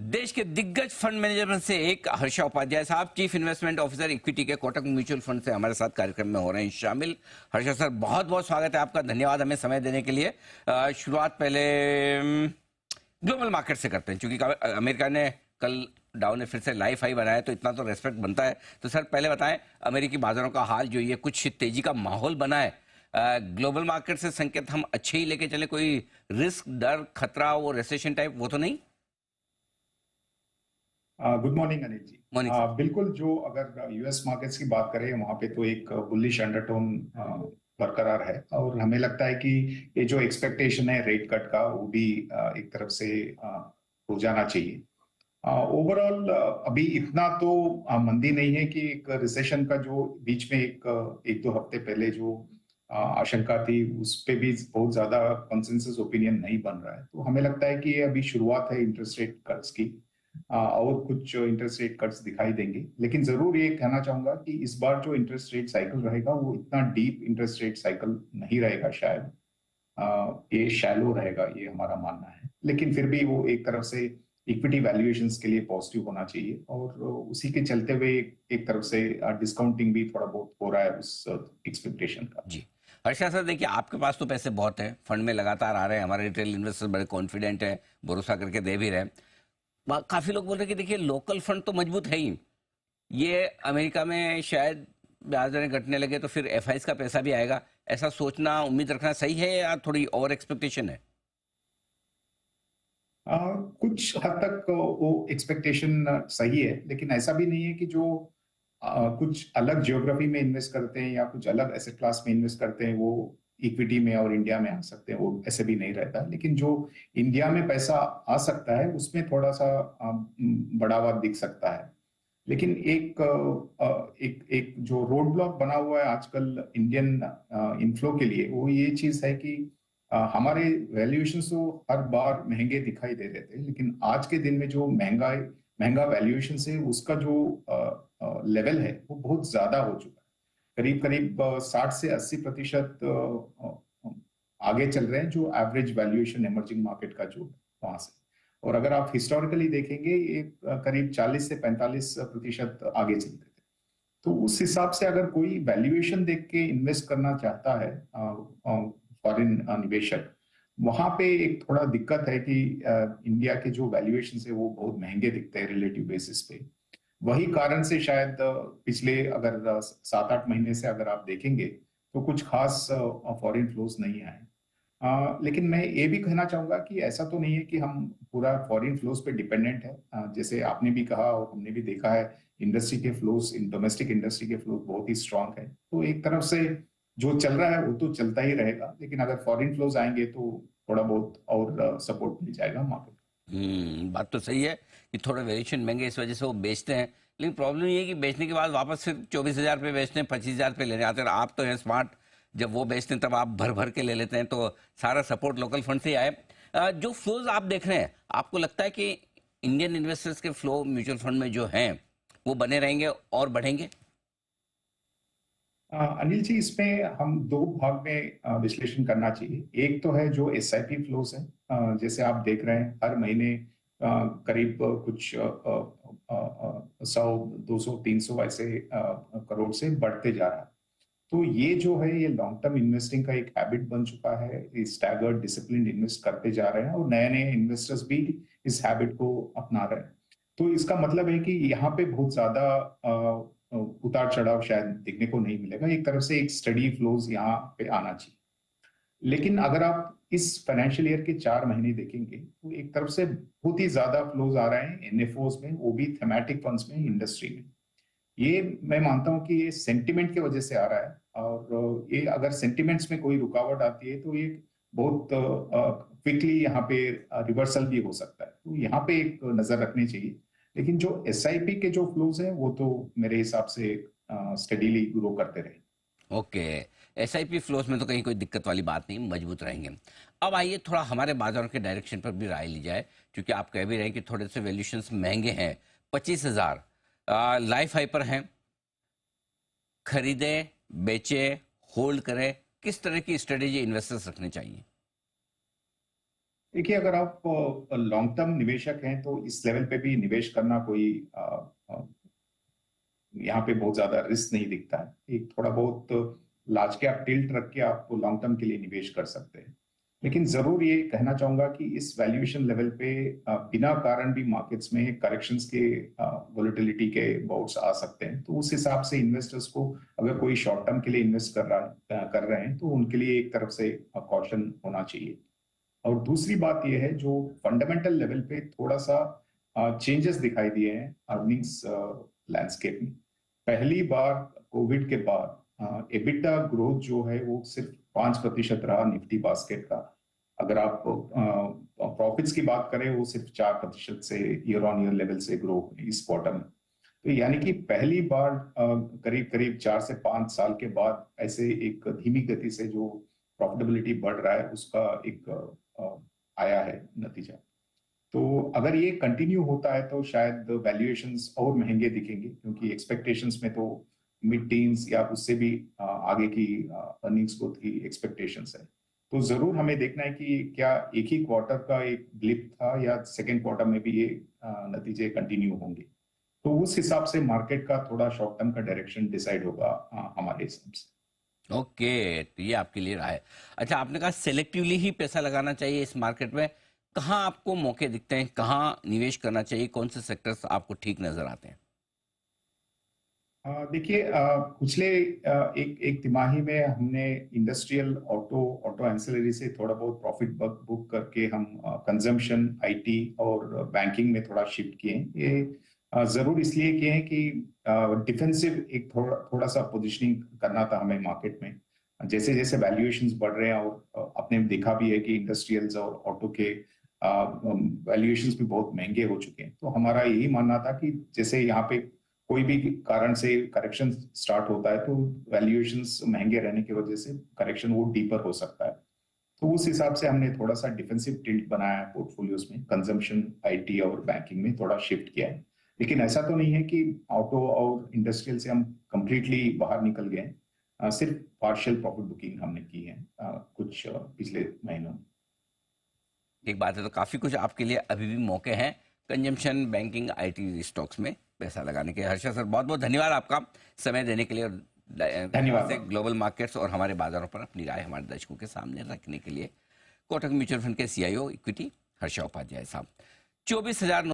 देश के दिग्गज फंड मैनेजर में से एक हर्षा उपाध्याय साहब, चीफ इन्वेस्टमेंट ऑफिसर इक्विटी के कोटक म्यूचुअल फंड से हमारे साथ कार्यक्रम में हो रहे हैं शामिल। हर्षा सर, बहुत बहुत स्वागत है आपका, धन्यवाद हमें समय देने के लिए। शुरुआत पहले ग्लोबल मार्केट से करते हैं, क्योंकि अमेरिका ने कल डाउ ने फिर से लाइफ हाई बनाया, तो इतना तो रेस्पेक्ट बनता है। तो सर पहले बताएं, अमेरिकी बाजारों का हाल जो ये कुछ तेजी का माहौल बना है, ग्लोबल मार्केट से संकेत हम अच्छे ही लेके चले, कोई रिस्क, डर, खतरा, वो रिसेशन टाइप वो तो नहीं? Good morning Anil ji. Morning. बिल्कुल, जो अगर यूएस मार्केट्स की बात करें वहां पे तो एक बुलिश अंडरटोन बरकरार है, और हमें लगता है कि ये जो एक्सपेक्टेशन है रेट कट का वो भी एक तरफ से हो जाना चाहिए। ओवरऑल अभी इतना तो मंदी नहीं है कि एक रिसेशन का जो बीच में एक दो हफ्ते पहले जो आशंका थी उस पे भी बहुत ज्यादा कंसेंसस ओपिनियन नहीं बन रहा है। तो हमें लगता है कि ये अभी शुरुआत है इंटरेस्ट रेट कट्स की, और कुछ इंटरेस्ट रेट कट्स दिखाई देंगे। लेकिन जरूर ये कहना चाहूंगा कि इस बार जो इंटरेस्ट रेट साइकिल रहेगा वो इतना डीप इंटरेस्ट रेट साइकिल नहीं रहेगा, शायद ये शैलो रहेगा, ये हमारा मानना है। लेकिन फिर भी वो एक तरफ से इक्विटी वैल्यूएशंस के लिए पॉजिटिव होना चाहिए, और उसी के चलते हुए एक तरफ से डिस्काउंटिंग भी थोड़ा बहुत हो रहा है उस एक्सपेक्टेशन का। जी हर्षा सर, देखिए आपके पास तो पैसे बहुत हैं, फंड में लगातार आ रहे हैं, हमारे रिटेल इन्वेस्टर बड़े कॉन्फिडेंट है, भरोसा करके दे भी रहे हैं। काफी लोग बोल रहे हैं कि देखिए लोकल फंड तो मजबूत है ही, ये अमेरिका में शायद ब्याज दरें घटने लगे तो फिर एफआईज का पैसा भी आएगा, ऐसा सोचना, उम्मीद रखना सही है या थोड़ी ओवर एक्सपेक्टेशन है? कुछ हद तक वो एक्सपेक्टेशन सही है, लेकिन ऐसा भी नहीं है कि जो कुछ अलग ज्योग्राफी में इन्वेस्ट करते हैं या कुछ अलग एसेट क्लास में इन्वेस्ट करते हैं वो इक्विटी में और इंडिया में आ सकते हैं, वो ऐसे भी नहीं रहता। लेकिन जो इंडिया में पैसा आ सकता है उसमें थोड़ा सा बढ़ावा दिख सकता है। लेकिन एक जो रोड ब्लॉक बना हुआ है आजकल इंडियन इनफ्लो के लिए, वो ये चीज है कि हमारे वैल्यूएशन तो हर बार महंगे दिखाई दे रहे थे, लेकिन आज के दिन में जो महंगा वैल्यूएशन है उसका जो लेवल है वो बहुत ज्यादा हो चुका है। करीब करीब 60 से 80% आगे चल रहे हैं जो एवरेज वैल्यूएशन इमर्जिंग मार्केट का जो वहां से। और अगर आप हिस्टोरिकली देखेंगे ये करीब 40 से 45% आगे चलते थे। तो उस हिसाब से अगर कोई वैल्यूएशन देख के इन्वेस्ट करना चाहता है फॉरेन निवेशक, वहां पे एक थोड़ा दिक्कत है कि इंडिया के जो वैल्यूएशन है वो बहुत महंगे दिखते हैं रिलेटिव बेसिस पे। वही कारण से शायद पिछले अगर 7-8 महीने से अगर आप देखेंगे तो कुछ खास फॉरेन फ्लोज नहीं आए। लेकिन मैं ये भी कहना चाहूंगा कि ऐसा तो नहीं है कि हम पूरा फॉरेन फ्लोज पे डिपेंडेंट है। जैसे आपने भी कहा और हमने भी देखा है, इंडस्ट्री के फ्लोज, इन डोमेस्टिक इंडस्ट्री के फ्लोज बहुत ही स्ट्रांग है। तो एक तरफ से जो चल रहा है वो तो चलता ही रहेगा, लेकिन अगर फॉरेन फ्लोज आएंगे तो थोड़ा बहुत और सपोर्ट मिल जाएगा मार्केट। बात तो सही है कि थोड़ा वेरिएशन महंगे इस वजह से वो बेचते हैं, लेकिन प्रॉब्लम ये है कि बेचने के बाद वापस फिर 24,000 पे बेचते हैं, 25,000 पे लेने आते हैं। आप तो हैं स्मार्ट, जब वो बेचते हैं तब आप भर भर के ले लेते हैं, तो सारा सपोर्ट लोकल फंड से ही आए। जो फ्लोज आप देख रहे हैं, आपको लगता है कि इंडियन इन्वेस्टर्स के फ्लो म्यूचुअल फंड में जो हैं वो बने रहेंगे और बढ़ेंगे? अनिल जी, इसमें हम दो भाग में विश्लेषण करना चाहिए। एक तो है जो एसआईपी फ्लोस है, जैसे आप देख रहे हैं हर महीने करीब कुछ 100, 200, 300 ऐसे करोड़ से बढ़ते जा रहा है। तो ये जो है ये लॉन्ग टर्म इन्वेस्टिंग का एक हैबिट बन चुका है। स्टैगर्ड डिसिप्लिन इन्वेस्ट करते जा रहे हैं और नए नए इन्वेस्टर्स भी इस हैबिट को अपना रहे हैं। तो इसका मतलब है कि यहाँ पे बहुत ज्यादा उतार चढ़ाव शायद देखने को नहीं मिलेगा। एक तरफ से एक स्टडी फ्लोज यहाँ पे आना चाहिए। लेकिन अगर आप इस फाइनेंशियल ईयर के 4 महीने देखेंगे तो एक तरफ से बहुत ही ज्यादा फ्लोज आ रहे हैं एनएफओस में, वो भी थेमैटिक फंड्स में, इंडस्ट्री में। ये मैं मानता हूं कि ये सेंटिमेंट की वजह से आ रहा है, और ये अगर सेंटिमेंट्स में कोई रुकावट आती है तो ये बहुत क्विकली यहाँ पे रिवर्सल भी हो सकता है। तो यहाँ पे एक नजर रखनी चाहिए। लेकिन जो एसआईपी के जो फ्लोज हैं वो तो मेरे हिसाब से स्टडीली ग्रो करते रहे। ओके, एसआईपी फ्लोज में तो कहीं कोई दिक्कत वाली बात नहीं, मजबूत रहेंगे। अब आइए थोड़ा हमारे बाजारों के डायरेक्शन पर भी राय ली जाए, क्योंकि आप कह भी रहे हैं कि थोड़े से वैल्यूएशंस महंगे हैं। 25,000 लाइफ हाई पर हैं, खरीदे, बेचे, होल्ड करें, किस तरह की स्ट्रेटेजी इन्वेस्टर्स रखने चाहिए? देखिए, अगर आप लॉन्ग टर्म निवेशक हैं तो इस लेवल पे भी निवेश करना कोई अ, यहाँ पे बहुत ज्यादा रिस्क नहीं दिखता है। एक थोड़ा बहुत लार्ज कैप टिल्ट रख के आप लॉन्ग टर्म के लिए निवेश कर सकते हैं। लेकिन जरूर ये कहना चाहूंगा कि इस वैल्यूएशन लेवल पे बिना कारण भी मार्केट्स में करेक्शंस के वोलेटिलिटी के बाउट्स आ सकते हैं। तो उस हिसाब से इन्वेस्टर्स को अगर कोई शॉर्ट टर्म के लिए इन्वेस्ट कर रहे हैं तो उनके लिए एक तरफ से कॉशन होना चाहिए। और दूसरी बात यह है, जो फंडामेंटल लेवल पे थोड़ा सा चेंजेस दिखाई दिए हैं अर्निंग्स लैंडस्केप में। पहली बार कोविड के बाद एबिटा ग्रोथ जो है वो सिर्फ 5% रहा निफ्टी बास्केट का। अगर आप प्रॉफिट्स की बात करें वो सिर्फ 4% से ईयर ऑन ईयर लेवल से ग्रो हुए इस क्वार्टर में। तो यानी कि पहली बार करीब करीब 4 से 5 साल के बाद ऐसे एक धीमी गति से जो प्रॉफिटेबिलिटी बढ़ रहा है उसका एक आया है नतीजा। तो अगर ये कंटिन्यू होता है तो शायद वैल्यूएशंस और महंगे दिखेंगे, क्योंकि एक्सपेक्टेशंस में तो मिड टीन्स या उससे भी आगे की अर्निंग्स ग्रोथ की एक्सपेक्टेशंस है। तो जरूर हमें देखना है कि क्या एक ही क्वार्टर का एक ब्लिप था या सेकेंड क्वार्टर में भी ये नतीजे कंटिन्यू होंगे। तो उस हिसाब से मार्केट का थोड़ा शॉर्ट टर्म का डायरेक्शन डिसाइड होगा हमारे हिसाब से। ओके, तो ये आपके लिए रहा है। अच्छा, आपने कहा सेलेक्टिवली ही पैसा लगाना चाहिए इस मार्केट में। कहाँ आपको मौके दिखते हैं, कहाँ निवेश करना चाहिए, कौन से सेक्टर्स आपको ठीक नजर आते हैं? देखिए, पिछले एक एक तिमाही में हमने इंडस्ट्रियल ऑटो ऑटो एंसिलरी से थोड़ा बहुत प्रॉफिट बुक करके हम कंजम्पशन, आईटी और बैंकिंग में थोड़ा शिफ्ट किए हैं। ये जरूर इसलिए किए हैं कि डिफेंसिव एक थोड़ा सा पोजीशनिंग करना था हमें मार्केट में। जैसे जैसे वैल्यूएशंस बढ़ रहे हैं और आपने देखा भी है कि इंडस्ट्रियल्स और ऑटो के वैल्यूएशंस भी बहुत महंगे हो चुके हैं। तो हमारा यही मानना था कि जैसे यहाँ पे कोई भी कारण से करेक्शन स्टार्ट होता है तो वैल्यूएशंस महंगे रहने की वजह से करेक्शन वो डीपर हो सकता है। तो उस हिसाब से हमने थोड़ा सा डिफेंसिव टिल्ट बनाया है पोर्टफोलियोज में, कंजम्पशन, आईटी और बैंकिंग में थोड़ा शिफ्ट किया है। लेकिन ऐसा तो नहीं है कि ऑटो और इंडस्ट्रियल से हम कंप्लीटली बाहर निकल गए हैं। सिर्फ पार्शियल प्रॉफिट बुकिंग हमने की है कुछ पिछले महीनों में। एक बात है, तो काफी कुछ आपके लिए अभी भी मौके हैं कंजम्पशन, बैंकिंग, आईटी स्टॉक्स में पैसा लगाने के। हर्षा सर, बहुत बहुत धन्यवाद आपका समय देने के लिए और धन्यवाद। ग्लोबल मार्केट्स और हमारे बाजारों पर अपनी राय हमारे दर्शकों के सामने रखने के लिए। कोटक म्यूचुअल फंड के CIO इक्विटी हर्षा उपाध्याय साहब। 24,000